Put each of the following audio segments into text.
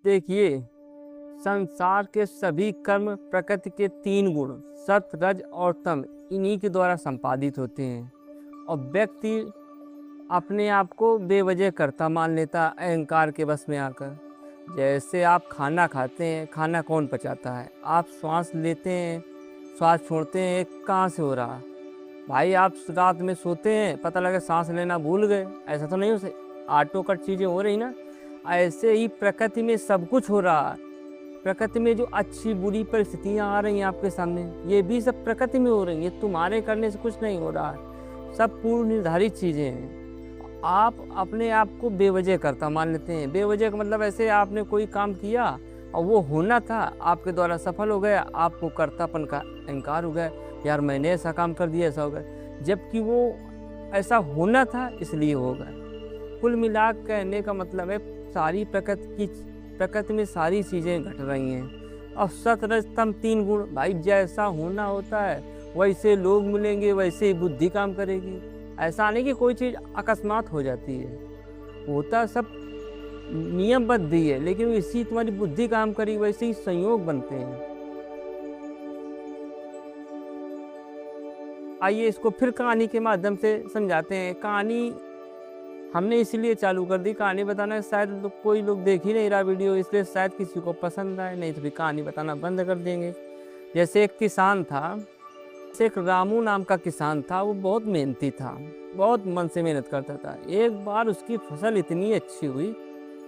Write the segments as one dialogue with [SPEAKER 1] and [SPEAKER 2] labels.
[SPEAKER 1] देखिए, संसार के सभी कर्म प्रकृति के 3 गुण सत, रज और तम इन्हीं के द्वारा संपादित होते हैं और व्यक्ति अपने आप को बेवजह करता मान लेता अहंकार के बस में आकर। जैसे आप खाना खाते हैं, खाना कौन पचाता है? आप श्वास लेते हैं, श्वास छोड़ते हैं, कहाँ से हो रहा? भाई आप रात में सोते हैं, पता लगा सांस लेना भूल गए, ऐसा तो नहीं हो सकता। ऑटो कट चीज़ें हो रही ना, ऐसे ही प्रकृति में सब कुछ हो रहा है। प्रकृति में जो अच्छी बुरी परिस्थितियाँ आ रही हैं आपके सामने, ये भी सब प्रकृति में हो रही हैं, ये तुम्हारे करने से कुछ नहीं हो रहा है, सब पूर्व निर्धारित चीज़ें हैं। आप अपने आप को बेवजह करता मान लेते हैं। बेवजह का मतलब ऐसे आपने कोई काम किया और वो होना था, आपके द्वारा सफल हो गया, आपको कर्तापन का अहंकार हो गया, यार मैंने ऐसा काम कर दिया, ऐसा हो गया, जबकि वो ऐसा होना था इसलिए हो गया। कुल मिला कहने का मतलब है सारी प्रकृति में सारी चीज़ें घट रही हैं। और सत रज तम 3 गुण, भाई जैसा होना होता है वैसे लोग मिलेंगे, वैसे ही बुद्धि काम करेगी। ऐसा नहीं कि कोई चीज़ अकस्मात हो जाती है, होता सब नियमबद्ध ही है, लेकिन इसी तुम्हारी बुद्धि काम करी वैसे ही संयोग बनते हैं। आइए इसको फिर कहानी के माध्यम से समझाते हैं। कहानी हमने इसलिए चालू कर दी, कहानी बताना शायद कोई लोग देख ही नहीं रहा वीडियो, इसलिए शायद किसी को पसंद आए, नहीं तो फिर कहानी बताना बंद कर देंगे। जैसे एक किसान था, एक रामू नाम का किसान था, वो बहुत मेहनती था, बहुत मन से मेहनत करता था। एक बार उसकी फसल इतनी अच्छी हुई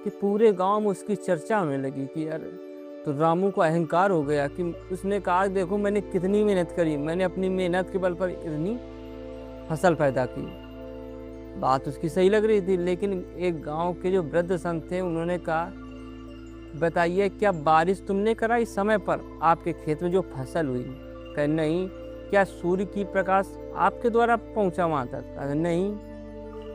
[SPEAKER 1] कि पूरे गांव में उसकी चर्चा होने लगी कि यार, तो रामू को अहंकार हो गया कि उसने कहा देखो मैंने कितनी मेहनत करी, मैंने अपनी मेहनत के बल पर इतनी फसल पैदा की। बात उसकी सही लग रही थी, लेकिन एक गांव के जो वृद्ध संत थे उन्होंने कहा बताइए क्या बारिश तुमने कराई समय पर आपके खेत में जो फसल हुई? कहा नहीं। क्या सूर्य की प्रकाश आपके द्वारा पहुंचा वहां तक? कहा नहीं।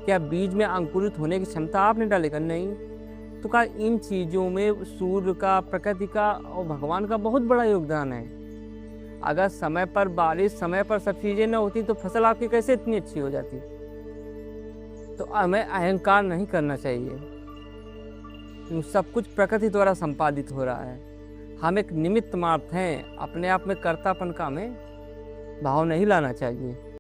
[SPEAKER 1] क्या बीज में अंकुरित होने की क्षमता आपने डाली? कहा नहीं। तो कहा इन चीज़ों में सूर्य का, प्रकृति का और भगवान का बहुत बड़ा योगदान है। अगर समय पर बारिश, समय पर सब चीज़ें न होती तो फसल आपकी कैसे इतनी अच्छी हो जाती? तो हमें अहंकार नहीं करना चाहिए, सब कुछ प्रकृति द्वारा संपादित हो रहा है। हम एक निमित्त मात्र हैं, अपने आप में कर्तापन का हमें भाव नहीं लाना चाहिए।